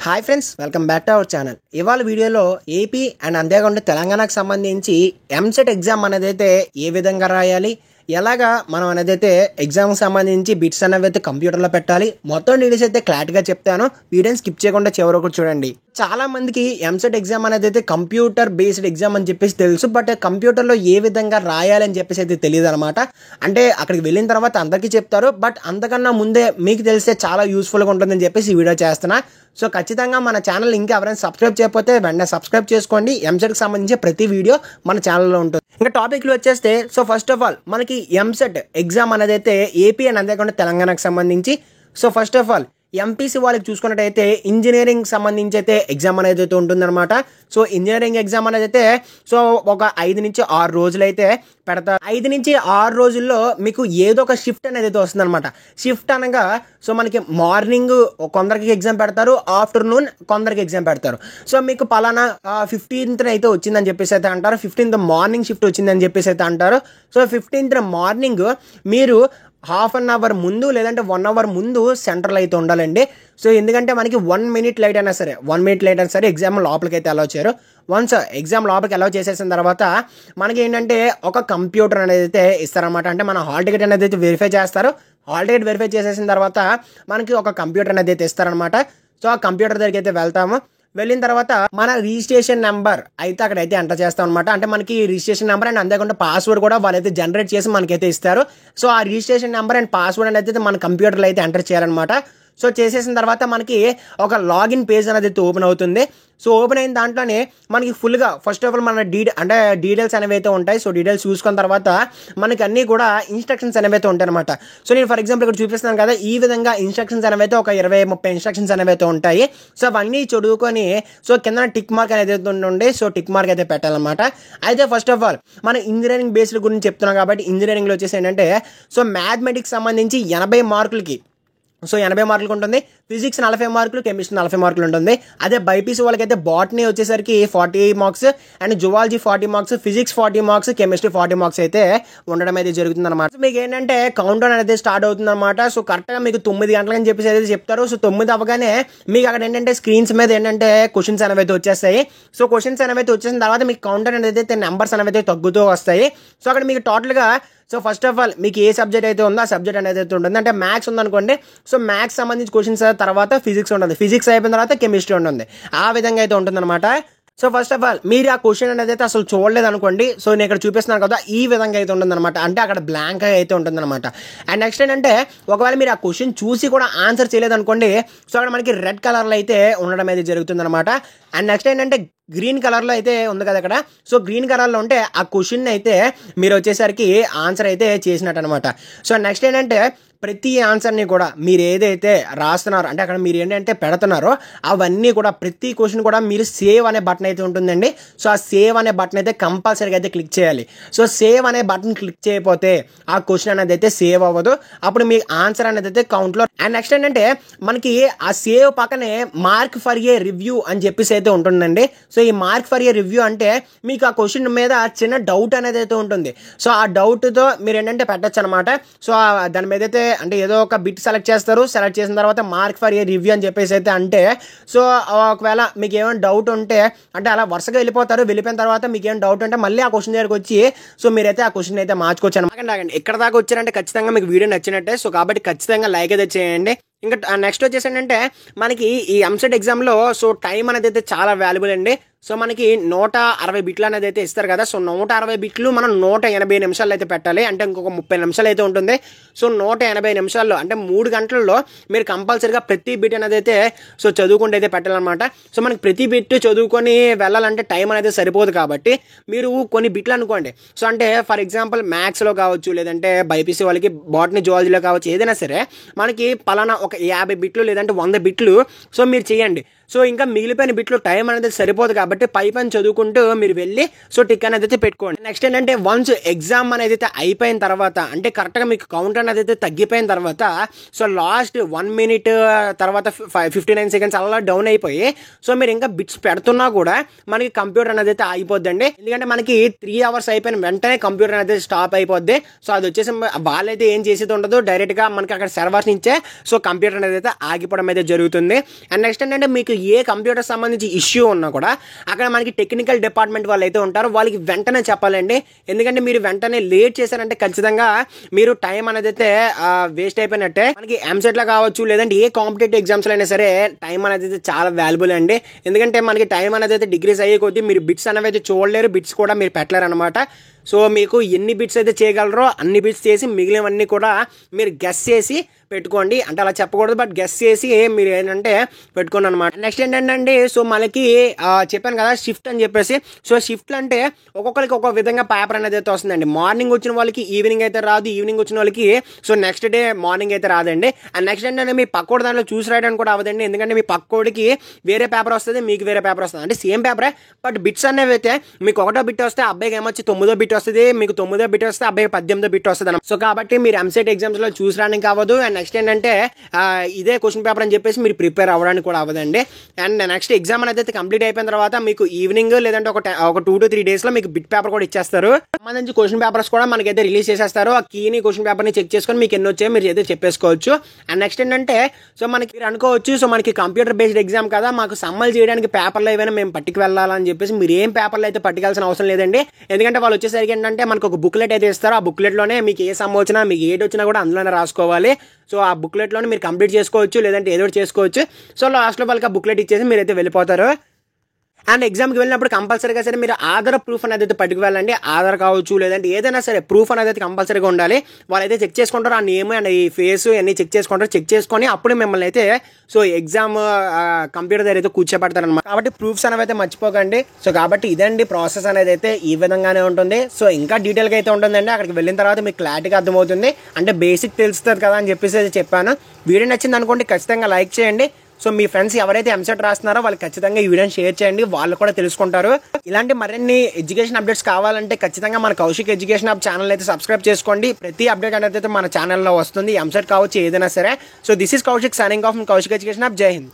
Hi friends, welcome back to our channel. ఇవాళ వీడియోలో AP and అంతేకాకుండా తెలంగాణకు సంబంధించి ఎంసెట్ ఎగ్జామ్ అనేది అయితే ఏ విధంగా రాయాలి, ఎలాగా మనం అనేది ఎగ్జామ్కి సంబంధించి బిట్స్ అనేవి అయితే కంప్యూటర్లో పెట్టాలి, మొత్తం డీటెయిల్స్ అయితే క్లారిటీగా చెప్తాను. వీడియోని స్కిప్ చేయకుండా చివరి వరకు చూడండి. చాలా మందికి ఎంసెట్ ఎగ్జామ్ అనేది అయితే కంప్యూటర్ బేస్డ్ ఎగ్జామ్ అని చెప్పేసి తెలుసు, బట్ కంప్యూటర్లో ఏ విధంగా రాయాలి అని చెప్పేసి అయితే తెలియదు అనమాట. అంటే అక్కడికి వెళ్ళిన తర్వాత అందరికీ చెప్తారు, బట్ అంతకన్నా ముందే మీకు తెలిస్తే చాలా యూస్ఫుల్గా ఉంటుందని చెప్పేసి ఈ వీడియో చేస్తున్నా. సో ఖచ్చితంగా మన ఛానల్ ఇంకా ఎవరైనా సబ్స్క్రైబ్ చేయకపోతే వెంటనే సబ్స్క్రైబ్ చేసుకోండి. ఎంసెట్కి సంబంధించి ప్రతి వీడియో మన ఛానల్లో ఉంటుంది. ఇంకా టాపిక్లు వచ్చేస్తే, సో ఫస్ట్ ఆఫ్ ఆల్ మనకి ఎంసెట్ ఎగ్జామ్ అనేది అయితే ఏపీ అండ్ అంతేకాకుండా తెలంగాణకు సంబంధించి. So first of all MPC వాళ్ళకి చూసుకున్నట్టయితే ఇంజనీరింగ్ సంబంధించి అయితే ఎగ్జామ్ అనేది అయితే ఉంటుందన్నమాట. సో ఇంజనీరింగ్ ఎగ్జామ్ అనేది అయితే సో ఒక 5 నుంచి 6 రోజులు అయితే పెడతారు. 5 నుంచి 6 రోజుల్లో మీకు ఏదో ఒక షిఫ్ట్ అనేది అయితే వస్తుందన్నమాట. షిఫ్ట్ అనగా సో మనకి మార్నింగ్ కొందరికి ఎగ్జామ్ పెడతారు, ఆఫ్టర్నూన్ కొందరికి ఎగ్జామ్ పెడతారు. సో మీకు పలానా 15th అయితే వచ్చిందని చెప్పేసి అయితే అంటారు, 15th మార్నింగ్ షిఫ్ట్ వచ్చిందని చెప్పేసి అయితే అంటారు. సో 15th మార్నింగ్ మీరు ½ అన్ అవర్ ముందు లేదంటే 1 అవర్ ముందు సెంటర్లో అయితే ఉండాలండి. సో ఎందుకంటే మనకి 1 మినిట్ లేట్ అయినా సరే 1 మినిట్ లేట్ అయినా సరే ఎగ్జామ్ లోపలికి అయితే అలౌ చేయరు. వన్స్ ఎగ్జామ్ లోపలికి అలౌ చేసేసిన తర్వాత మనకి ఏంటంటే ఒక కంప్యూటర్ అనేది అయితే ఇస్తారనమాట. అంటే మన హాల్ టికెట్ అనేది అయితే వెరిఫై చేస్తారు. హాల్ టికెట్ వెరిఫై చేసేసిన తర్వాత మనకి ఒక కంప్యూటర్ అనేది అయితే ఇస్తారనమాట. సో ఆ కంప్యూటర్ దగ్గరికి అయితే వెళ్తాము. వెళ్ళిన తర్వాత మన రిజిస్ట్రేషన్ నెంబర్ అయితే అక్కడైతే ఎంటర్ చేస్తాం అనమాట. అంటే మనకి రిజిస్ట్రేషన్ నెంబర్ అండ్ అంతేకాకుండా పాస్వర్డ్ కూడా వాళ్ళైతే జనరేట్ చేసి మనకైతే ఇస్తారు. సో ఆ రిజిస్ట్రేషన్ నెంబర్ అండ్ పాస్వర్డ్ అనేది అయితే మన కంప్యూటర్లో అయితే ఎంటర్ చేయాలన్నమాట. సో చేసేసిన తర్వాత మనకి ఒక లాగిన్ పేజ్ అనేది అయితే ఓపెన్ అవుతుంది. సో ఓపెన్ అయిన దాంట్లోనే మనకి ఫుల్గా ఫస్ట్ ఆఫ్ ఆల్ మన డీటెయిల్స్ అనేవి అయితే ఉంటాయి. సో డీటెయిల్స్ చూసుకున్న తర్వాత మనకి అన్నీ కూడా ఇన్స్ట్రక్షన్స్ అనేవి అయితే ఉంటాయి అనమాట. సో నేను ఫర్ ఎగ్జాంపుల్ ఇక్కడ చూపిస్తున్నాను కదా, ఈ విధంగా ఇన్స్ట్రక్షన్స్ అనేవి అయితే ఒక 20-30 ఇన్స్ట్రక్షన్స్ అనేవి అయితే ఉంటాయి. సో అవన్నీ చదువుకొని సో కింద టిక్ మార్క్ అనేది అయితే ఉండే, సో టిక్ మార్క్ అయితే పెట్టాలన్నమాట. అయితే ఫస్ట్ ఆఫ్ ఆల్ మన ఇంజనీరింగ్ బేస్డ్ గురించి చెప్తున్నాం కాబట్టి ఇంజనీరింగ్లో వచ్చేసి ఏంటంటే సో మ్యాథమెటిక్స్ సంబంధించి 80 మార్కులకి సో 80 మార్కులు ఉంటుంది, ఫిజిక్స్ 40 మార్కులు, కెమిస్ట్రీ 40 మార్కులు ఉంటుంది. అదే బైపీసీ వాళ్ళకైతే బాటనీ వచ్చేసరికి 40 marks and zoology 40 marks, physics 40 marks, chemistry 40 marks అయితే ఉండడం అయితే జరుగుతుంది అనమాట. మీకు ఏంటంటే కౌంట్ డౌన్ అనేది స్టార్ట్ అవుతుంది అనమాట. సో కరెక్ట్గా మీకు 9 గంటలని చెప్పేసి అయితే చెప్తారు. సో 9 అవ్వగానే మీకు అక్కడ ఏంటంటే స్క్రీన్స్ మీద ఏంటంటే క్వశ్చన్స్ అనేవి అయితే వచ్చేస్తాయి. సో క్వశ్చన్స్ అనేవి అయితే వచ్చేసిన తర్వాత మీకు కౌంట్ డౌన్ అనేది అయితే నెంబర్స్ అనేవి అయితే తగ్గుతూ వస్తాయి. సో అక్కడ మీకు టోటల్గా సో ఫస్ట్ ఆఫ్ ఆల్ మీకు ఏ సబ్జెక్ట్ అయితే ఉందో ఆ సబ్జెక్ట్ అనేది అయితే ఉంటుంది. అంటే మ్యాథ్స్ ఉందనుకోండి, సో మ్యాథ్స్ సంబంధించి క్వశ్చన్స్ తర్వాత ఫిజిక్స్ ఉంటుంది, ఫిజిక్స్ అయిపోయిన తర్వాత కెమిస్ట్రీ ఉంటుంది. ఆ విధంగా అయితే ఉంటుందన్నమాట. సో ఫస్ట్ ఆఫ్ ఆల్ మీరు ఆ క్వశ్చన్ అనేది అయితే అసలు చూడలేదు అనుకోండి, సో నేను ఇక్కడ చూపిస్తున్నాను కదా, ఈ విధంగా అయితే ఉంటుందన్నమాట. అంటే అక్కడ బ్లాంక్ అయితే ఉంటుందన్నమాట. అండ్ నెక్స్ట్ ఏంటంటే ఒకవేళ మీరు ఆ క్వశ్చన్ చూసి కూడా ఆన్సర్ చేయలేదు అనుకోండి, సో అక్కడ మనకి రెడ్ కలర్లో అయితే ఉండడం అయితే జరుగుతుందన్నమాట. అండ్ నెక్స్ట్ ఏంటంటే గ్రీన్ కలర్లో అయితే ఉంది కదా అక్కడ, సో గ్రీన్ కలర్లో ఉంటే ఆ క్వశ్చన్ అయితే మీరు వచ్చేసరికి ఆన్సర్ అయితే చేసినట్టు అనమాట. సో నెక్స్ట్ ఏంటంటే ప్రతి ఆన్సర్ని కూడా మీరు ఏదైతే రాస్తున్నారో అంటే అక్కడ మీరు ఏంటంటే పెడుతున్నారో అవన్నీ కూడా ప్రతి క్వశ్చన్ కూడా మీరు సేవ్ అనే బటన్ అయితే ఉంటుందండి. సో ఆ సేవ్ అనే బటన్ అయితే కంపల్సరీగా అయితే క్లిక్ చేయాలి. సో సేవ్ అనే బటన్ క్లిక్ చేయకపోతే ఆ క్వశ్చన్ అనేది అయితే సేవ్ అవ్వదు, అప్పుడు మీ ఆన్సర్ అనేది అయితే కౌంట్లో. అండ్ నెక్స్ట్ ఏంటంటే మనకి ఆ సేవ్ పక్కనే మార్క్ ఫర్ ఏ రివ్యూ అని చెప్పేసి అయితే ఉంటుందండి. సో ఈ మార్క్ ఫర్ ఏ రివ్యూ అంటే మీకు ఆ క్వశ్చన్ మీద చిన్న డౌట్ అనేది అయితే ఉంటుంది. సో ఆ డౌట్తో మీరు ఏంటంటే పెట్టచ్చు అనమాట. సో దాని మీద అయితే అంటే ఏదో ఒక బిట్ సెలెక్ట్ చేస్తారు, సెలెక్ట్ చేసిన తర్వాత మార్క్ ఫర్ ఏ రివ్యూ అని చెప్పేసి అయితే అంటే సో ఒకవేళ మీకు ఏమైనా డౌట్ ఉంటే అంటే అలా వరుసగా వెళ్ళిపోయిన తర్వాత మీకు ఏమైనా డౌట్ ఉంటే మళ్ళీ ఆ క్వశ్చన్ దగ్గరికి వచ్చి సో మీరైతే ఆ క్వశ్చన్ అయితే మార్చుకోవచ్చు అనమాట. ఇక్కడ దాకా వచ్చారంటే ఖచ్చితంగా మీకు వీడియో నచ్చినట్టే. సో కాబట్టి ఖచ్చితంగా లైక్ అయితే చేయండి. ఇంకా నెక్స్ట్ వచ్చేసి ఏంటంటే మనకి ఈ ఎంసెట్ ఎగ్జామ్లో సో టైం అనేది అయితే చాలా వాల్యుబుల్ అండి. సో మనకి 160 బిట్లు అనేది అయితే ఇస్తారు కదా, సో 160 బిట్లు మనం 180 నిమిషాలు అయితే పెట్టాలి. అంటే ఇంకొక 30 నిమిషాలు అయితే ఉంటుంది. సో 180 నిమిషాల్లో అంటే 3 గంటల్లో మీరు కంపల్సరీగా ప్రతి బిట్ అనేది అయితే సో చదువుకుంటూ అయితే పెట్టాలన్నమాట. సో మనకి ప్రతి బిట్ చదువుకొని వెళ్ళాలంటే టైం అనేది సరిపోదు కాబట్టి మీరు కొన్ని బిట్లు అనుకోండి. సో అంటే ఫర్ ఎగ్జాంపుల్ మ్యాథ్స్లో కావచ్చు, లేదంటే బైపీసీ వాళ్ళకి బాటనీ జువాలజీలో కావచ్చు, ఏదైనా సరే మనకి పలానా ఒక 50 బిట్లు లేదంటే 100 బిట్లు సో మీరు చేయండి. సో ఇంకా మిగిలిపోయిన బిట్లు టైం అనేది సరిపోదు కాబట్టి పై చదువుకుంటూ మీరు వెళ్ళి సో టిక్ అనేది అయితే పెట్టుకోండి. నెక్స్ట్ ఏంటంటే వన్స్ ఎగ్జామ్ అనేది అయితే అయిపోయిన తర్వాత అంటే కరెక్ట్గా మీకు కౌంట్ అనేది అయితే తగ్గిపోయిన తర్వాత సో లాస్ట్ 1 మినిట్ తర్వాత 59 సెకండ్స్ అలా డౌన్ అయిపోయి సో మీరు ఇంకా బిట్స్ పెడుతున్నా కూడా మనకి కంప్యూటర్ అనేది అయితే ఆగిపోద్దండి. ఎందుకంటే మనకి 3 అవర్స్ అయిపోయిన వెంటనే కంప్యూటర్ అనేది స్టాప్ అయిపోద్ది. సో అది వచ్చేసి వాళ్ళైతే ఏం చేసేది ఉండదు, డైరెక్ట్గా మనకి అక్కడ సర్వర్స్ నుంచే సో కంప్యూటర్ అనేది అయితే ఆగిపోవడం అయితే జరుగుతుంది. అండ్ నెక్స్ట్ ఏంటంటే మీకు ఏ కంప్యూటర్ సంబంధించి ఇష్యూ ఉన్నా కూడా అక్కడ మనకి టెక్నికల్ డిపార్ట్మెంట్ వాళ్ళు అయితే ఉంటారు, వాళ్ళకి వెంటనే చెప్పాలండి. ఎందుకంటే మీరు వెంటనే లేట్ చేశారంటే ఖచ్చితంగా మీరు టైం అనేది అయితే వేస్ట్ అయిపోయినట్టే. మనకి ఎంసెట్లో కావచ్చు లేదంటే ఏ కాంపిటేటివ్ ఎగ్జామ్స్లో అయినా సరే టైం అనేది అయితే చాలా వాల్యుబుల్ అండి. ఎందుకంటే మనకి టైం అనేది అయితే డిగ్రీస్ అయ్యే కొద్దీ మీరు బిట్స్ అనేవి అయితే చూడలేరు, బిట్స్ కూడా మీరు పెట్టలేరు అనమాట. సో మీకు ఎన్ని బిట్స్ అయితే చేయగలరో అన్ని బిట్స్ చేసి మిగిలినవన్నీ కూడా మీరు గెస్ చేసి పెట్టుకోండి. అంటే అలా చెప్పకూడదు, బట్ గెస్ చేసి మీరు ఏంటంటే పెట్టుకోండి అనమాట. నెక్స్ట్ ఏంటంటే సో మనకి చెప్పాను కదా షిఫ్ట్ అని చెప్పేసి. సో షిఫ్ట్లు అంటే ఒక్కొక్కరికి ఒక్కొక్క విధంగా పేపర్ అనేది అయితే వస్తుందండి. మార్నింగ్ వచ్చిన వాళ్ళకి ఈవినింగ్ అయితే రాదు, ఈవినింగ్ వచ్చిన వాళ్ళకి సో నెక్స్ట్ డే మార్నింగ్ అయితే రాదండి. అండ్ నెక్స్ట్ ఏంటంటే మీ పక్కోడి దాంట్లో చూసి రాయడానికి కూడా అవ్వదండి. ఎందుకంటే మీ పక్కోడికి వేరే పేపర్ వస్తుంది, మీకు వేరే పేపర్ వస్తుంది. అంటే సేమ్ పేపరే, బట్ బిట్స్ అనేవి అయితే మీకు 1వ బిట్ వస్తే అబ్బాయికి ఏమొచ్చి 9వ బిట్ వస్తుంది, మీకు 9వ బిట్ వస్తే అబ్బాయికి 18వ బిట్ వస్తుంది అన్నమాట. సో కాబట్టి మీరు ఎంసెట్ ఎగ్జామ్స్లో చూసి రావడానికి అవ్వదు. అండ్ నెక్స్ట్ ఏంటంటే ఇదే క్వశ్చన్ పేపర్ అని చెప్పేసి మీరు ప్రిపేర్ అవ్వడానికి కూడా అవ్వదండి. అండ్ నెక్స్ట్ ఎగ్జామ్ అనేది అయితే కంప్లీట్ అయిపోయిన తర్వాత మీకు ఈవినింగ్ లేదంటే ఒక 2 to 3 డేస్లో మీకు బిట్ పేపర్ కూడా ఇచ్చేస్తారు. సంబంధించి క్వశ్చన్ పేపర్స్ కూడా మనకైతే రిలీజ్ చేసేస్తారు. ఆ కీని క్వశ్చన్ పేపర్ని చెక్ చేసుకొని మీకు ఎన్ని వచ్చాయో మీరు అయితే చెప్పేసుకోవచ్చు. అండ్ నెక్స్ట్ ఏంటంటే సో మనకి మీరు అనుకోవచ్చు సో మనకి కంప్యూటర్ బేస్డ్ ఎగ్జామ్ కదా, మాకు సమ్మల్ చేయడానికి పేపర్లో ఏమైనా మేము పట్టుకు వెళ్ళాలని చెప్పేసి మీరు ఏం పేపర్లో అయితే పట్టుకెళ్ళాల్సిన అవసరం లేదండి. ఎందుకంటే వాళ్ళు వచ్చేసరికి ఏంటంటే మనకు ఒక బుక్లెట్ అయితే ఇస్తారు. ఆ బుక్లెట్లోనే మీకు ఏ సమ్ వచ్చినా మీకు ఏది వచ్చినా కూడా అందులోనే రాసుకోవాలి. సో ఆ బుక్లెట్లోనే మీరు కంప్లీట్ చేసుకోవచ్చు లేదంటే ఏదో ఒకటి చేసుకోవచ్చు. సో లాస్ట్లో వాళ్ళకి ఆ బుక్లెట్ ఇచ్చేసి మీరైతే వెళ్ళిపోతారు. అండ్ ఎగ్జామ్కి వెళ్ళినప్పుడు కంపల్సరీగా సరే మీరు ఆధార్ ప్రూఫ్ అనేది అయితే పట్టుకు వెళ్ళండి. ఆధార్ కావచ్చు లేదంటే ఏదైనా సరే ప్రూఫ్ అనేది అయితే కంపల్సరీగా ఉండాలి. వాళ్ళైతే చెక్ చేసుకుంటారు, ఆ నేమ్ అండ్ ఈ ఫేస్ అన్నీ చెక్ చేసుకుంటారు. చెక్ చేసుకొని అప్పుడు మిమ్మల్ని అయితే సో ఎగ్జామ్ కంప్యూటర్ దగ్గర అయితే కూర్చోబెడతారు అనమాట. కాబట్టి ప్రూఫ్స్ అనేవి అయితే మర్చిపోకండి. సో కాబట్టి ఇదండి ప్రాసెస్ అనేది అయితే ఈ విధంగానే ఉంటుంది. సో ఇంకా డీటెయిల్గా అయితే ఉంటుందండి. అక్కడికి వెళ్ళిన తర్వాత మీకు క్లారిటీగా అర్థమవుతుంది. అంటే బేసిక్ తెలుస్తుంది కదా అని చెప్పేసి అయితే చెప్పాను. వీడియో నచ్చింది అనుకోండి, ఖచ్చితంగా లైక్ చేయండి. సో మీ ఫ్రెండ్స్ ఎవరైతే ఎంసెట్ రాస్తున్నారో వాళ్ళకి ఖచ్చితంగా ఈ వీడియోని షేర్ చేయండి, వాళ్ళు కూడా తెలుసుకుంటారు. ఇలాంటి మరిన్ని ఎడ్యుకేషన్ అప్డేట్స్ కావాలంటే ఖచ్చితంగా మన కౌశిక్ ఎడ్యుకేషన్ హబ్ ఛానల్ అయితే సబ్స్క్రైబ్ చేసుకోండి. ప్రతి అప్డేట్ అనేది అయితే మన ఛానల్లో వస్తుంది, ఎంసెట్ కావచ్చు ఏదైనా సరే. So this is Kaushik signing off Kaushik education hub. జై హింద్.